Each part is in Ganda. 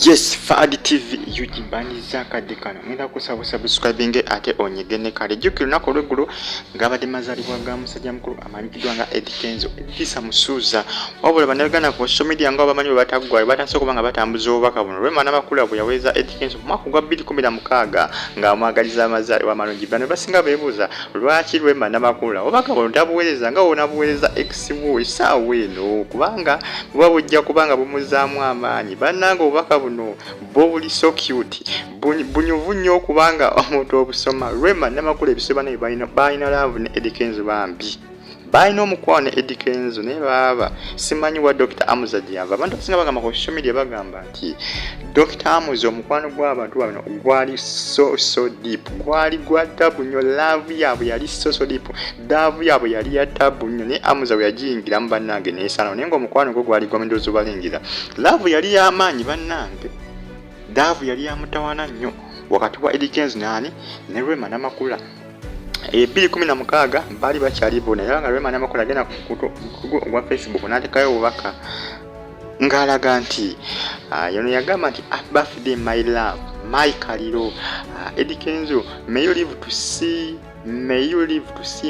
Yes, Fadi TV yujimbaniza kadekano. Ngenda kusaba subscribing ate onyegene kale. Jukiro nako lweggulo ngabadde mazalibwa ga musajja mukulu amanyikidwa nga Eddy Kenzo. Edisa musuza. Wabula banagana ku social media nga bamanyi batagwa batasoka kubanga batambuza obubaka buno. Rema Namakula Bweyaelezza Eddy Kenzo mwaka gwa 2016 nga amwagaliza amazali wa malungi bano basinga beebuuza lwaki Rema Namakula obubaka buno Nabuweleezza nga Nabuweleezza exibu isaawe eno kubanga buba bujja kubanga bumuzaamu amaanyi bannanga obubaka no bobuli so cute bunyuvu nnyo kubanga omuntu obusoma Rema Namakula ebisoba ne bayina love ne Eddy Kenzo bambi bayina omukwano Eddy Kenzo ne baba simanyi wa Dr. Amuza gyava abantu abasinga bagamba ku social media bagamba nti Dr. Amuza omukwano gw'abantu bano gwali so deep gwali gwa tabu nnyo love yabwe yali so deep love yabwe yali ya tabu nnyo ne Amuza we yagiyingira mu bannange n'esano naye ng'omukwano gwo gwali gwamendozo balingira love yali y'amaanyi bannange love yali ya mutawaana nnyo wakati wa Eddy Kenzo nani ne Rema Namakula 2016 bali bakyali bona era nga Rema Namakula agenda ku Facebook n'atekayo obubaka ngalaga nti yono yagamba nti birthday my love my kaliro Eddy Kenzo may you live to see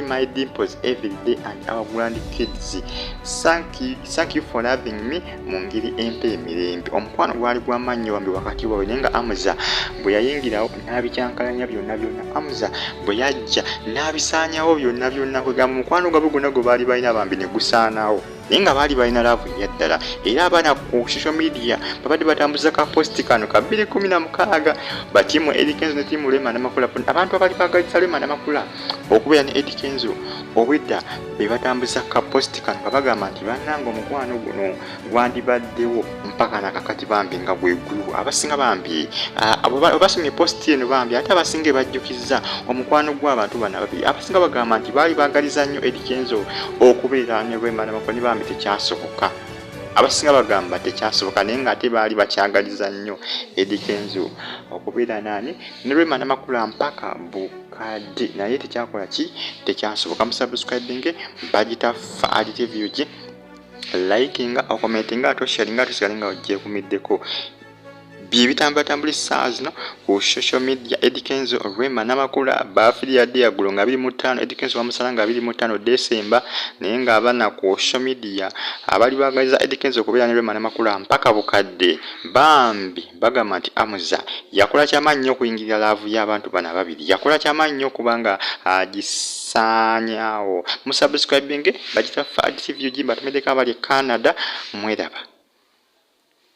my dimples every day and our grandkids. Thank you for loving me mungiri empe emirembe. Omukwano gwali gw'amannyo wambi wakati wawe nenga Amuza bwe yayingirawo n'abikyankalanya byonna Amuza bwe yajja n'abisaanyawo byonna kwegamba omukwano gwabwe gwonna gwe baali balina bambi ne gusaanawo naye nga baali balina laavu yaddala era abaana ku social media babadde batambuza ka posti kano ka 2016 batiimu Eddy Kenzo ne tiimu Rema Namakula abantu abali baagaliza Rema Namakula okubeera ne Eddy Kenzo obwedda be batambuza ka posti kano bagamba nti bannanga omukwano guno gwandibaddewo mpaka nakakati bambi nga bweggulu abasinga bambi basomye posti eno bambi ate abasinga bajjukizza omukwano gw'abantu bano ababiri abasinga bagamba nti baali baagaliza nnyo Eddy Kenzo okubeera ne Rema Namakula bambi tekyasoboka abasinga bagamba tekyasoboka naye nga ate baali bakyagaliza nnyo Eddy Kenzo okubeera nani ne Rema Namakula mpaka bukadde naye tekyakola ki tekyasoboka musubscribing bagita Fadi TV uji likinga commentinga ato sharinga tusigalinga ojje kumiddeko bitambulisa zino ku social media Eddy Kenzo Rema Namakula bafiri yadde yagulo nga 25 Eddy Kenzo wamusala nga 25 December naye nga abana ku social media abali bagaliza Eddy Kenzo okubeera ne Rema Namakula mpaka bukadde bambi bagamba nti Amuza yakola kyamannyo okuyingirira laavu y'abantu bana babiri yakola kyamannyo kubanga agisaanyawo musubscribing bagita Fadi TV ugimba tumedeka abali Canada mweraba